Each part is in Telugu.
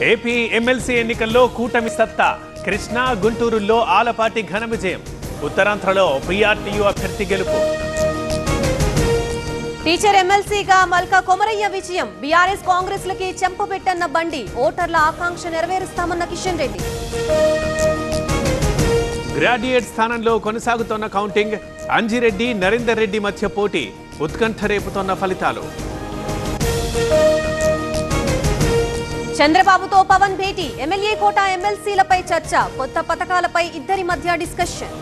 ఏపీ ఎమ్మెల్సీ ఎన్నికల్లో కూటమి సత్తా. కృష్ణా, గుంటూరులో ఆలపాటి ఘన విజయం. ఉత్తరాంధ్రలో పీఆర్టీయూ అభ్యర్థి గెలుపు. టీచర్ ఎమ్మెల్సీగా మల్కా కొమరయ్య విజయం. బీఆర్ఎస్ కాంగ్రెస్ లకి చెంపపెట్టన్న బండి. ఓటర్ల ఆకాంక్ష నెరవేరుస్తామన్న కిషన్ రెడ్డి. గ్రాడ్యుయేట్ స్థానంలో కొనసాగుతున్న కౌంటింగ్. అంజిరెడ్డి, నరేందర్ రెడ్డి మధ్య పోటీ. ఉత్కంఠ రేపుతోన్న ఫలితాలు. చంద్రబాబుతో పవన్ భేటీ. ఎమ్మెల్యే కోటా ఎమ్మెల్సీలపై చర్చ. కొత్త పథకాలపై ఇద్దరి మధ్య డిస్కషన్.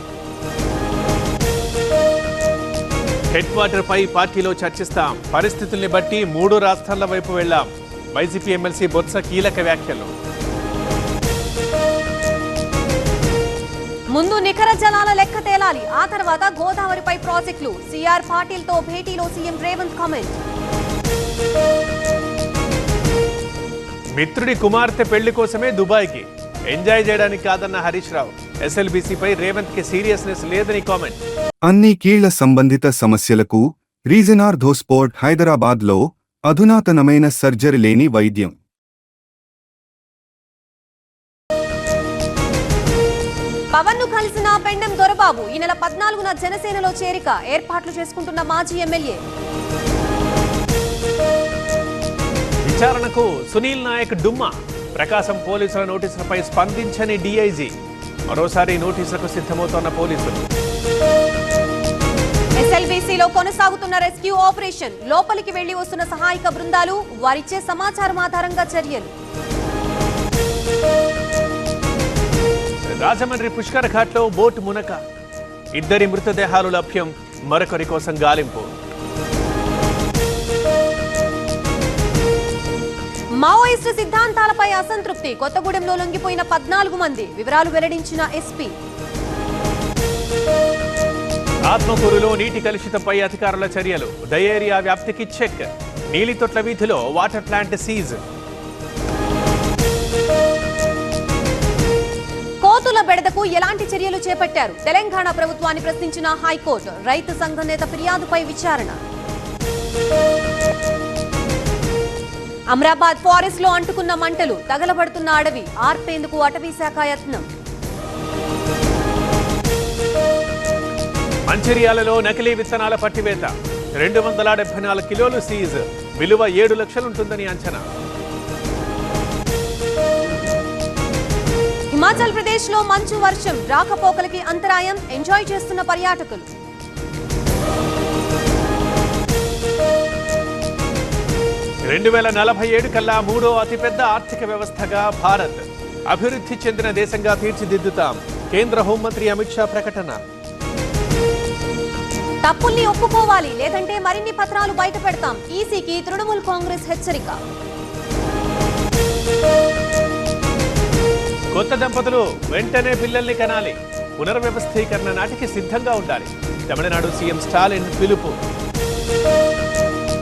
హెడ్ క్వార్టర్ పై పార్టీలో చర్చిస్తాం. పరిస్థితుల్ని బట్టి 3 రాష్ట్రాల వైపు వెళ్లాం. వైసీపీ ఎమ్మెల్సీ బొత్స కీలక వ్యాఖ్యలు. ముందు నికర జలాల లెక్క తేలాలి, ఆ తర్వాత గోదావరిపై ప్రాజెక్టులు. సిఆర్ పాటిల్తో భేటీలో సీఎం రేవంత్ కామెంట్. మిత్రుడి కుమార్తె పెళ్లి కోసమే దుబాయ్కి. ఎంజాయ్ చేయడానికి కాదన్న హరీష్ రావు. ఎస్ఎల్బీసీపై రేవంత్ కి సీరియస్నెస్ లేదని కామెంట్. అన్ని కీళ్ల సంబంధిత సమస్యలకు రీజన్ ఆర్థోస్పోర్ట్ హైదరాబాద్లో అధునాతనమైన సర్జరీ లేని వైద్యం. పవన్ ను కలిసిన పెండెం దొరబాబు. ఈ నెల 14న జనసేనలో చేరిక. ఏర్పాట్లు చేసుకుంటున్న మాజీ ఎమ్మెల్యే. విచారణకు సునీల్ నాయక్ డుమ్మా. ప్రకాశం పోలీసుల నోటీసులపై స్పందించని డీఐజీ. మరోసారి నోటీసులకు సిద్ధమవుతోన్న పోలీసులు. ఎస్ఎల్బీసీలో కొనసాగుతున్న రెస్క్యూ ఆపరేషన్. లోపలికి వెళ్లి వస్తున్న సహాయక బృందాలు. వారిచ్చే సమాచారం ఆధారంగా చర్యలు. రాజమండ్రి పుష్కర్ ఘాట్లో బోటు మునక. 2 మృతదేహాలు లభ్యం. మరొకరి కోసం గాలింపు. మావోయిస్టు సిద్ధాంతాలపై అసంతృప్తి. కొత్తగూడెంలో లొంగిపోయిన 14 మంది. వివరాలు వెల్లడించిన ఎస్పీ. ఆత్మకూరులో నీటి కలుషితంపై అధికారుల చర్యలు. డయేరియా వ్యాప్తికి చెక్. నీలితొట్ల వీధిలో వాటర్ ప్లాంట్ సీజ్. కోతుల బెడదకు ఎలాంటి చర్యలు చేపట్టారు? తెలంగాణ ప్రభుత్వాన్ని ప్రశ్నించిన హైకోర్టు. రైతు సంఘ నేత ఫిర్యాదుపై విచారణ. అమరాబాద్ ఫారెస్ట్ లో అంటుకున్న మంటలు. తగలబడుతున్న అడవి. ఆర్పేందుకు అటవీ శాఖ యత్నం. మంచిర్యాలలో నకిలీ విత్తనాల పట్టివేత. 274 కిలోలు సీజ్. విలువ 7 లక్షలుంటుందని అంచనా. హిమాచల్ ప్రదేశ్ లో మంచు వర్షం. రాకపోకలకి అంతరాయం. ఎంజాయ్ చేస్తున్న పర్యాటకులు. 2047 కల్లా 3వ అతిపెద్ద ఆర్థిక వ్యవస్థగా భారత్. అభివృద్ధి చెందిన దేశంగా తీర్చిదిద్దుతాం. కేంద్ర హోంమంత్రి అమిత్ షా ప్రకటన. తప్పుల్ని ఒప్పుకోవాలి, లేదంటే మరిన్ని పత్రాలు బయట పెడతాం. ఈసీకి తృణమూల్ కాంగ్రెస్ హెచ్చరిక. కొత్త దంపతులు వెంటనే పిల్లల్ని కనాలి. పునర్వ్యవస్థీకరణ నాటికి సిద్ధంగా ఉండాలి. తమిళనాడు సీఎం స్టాలిన్ పిలుపు.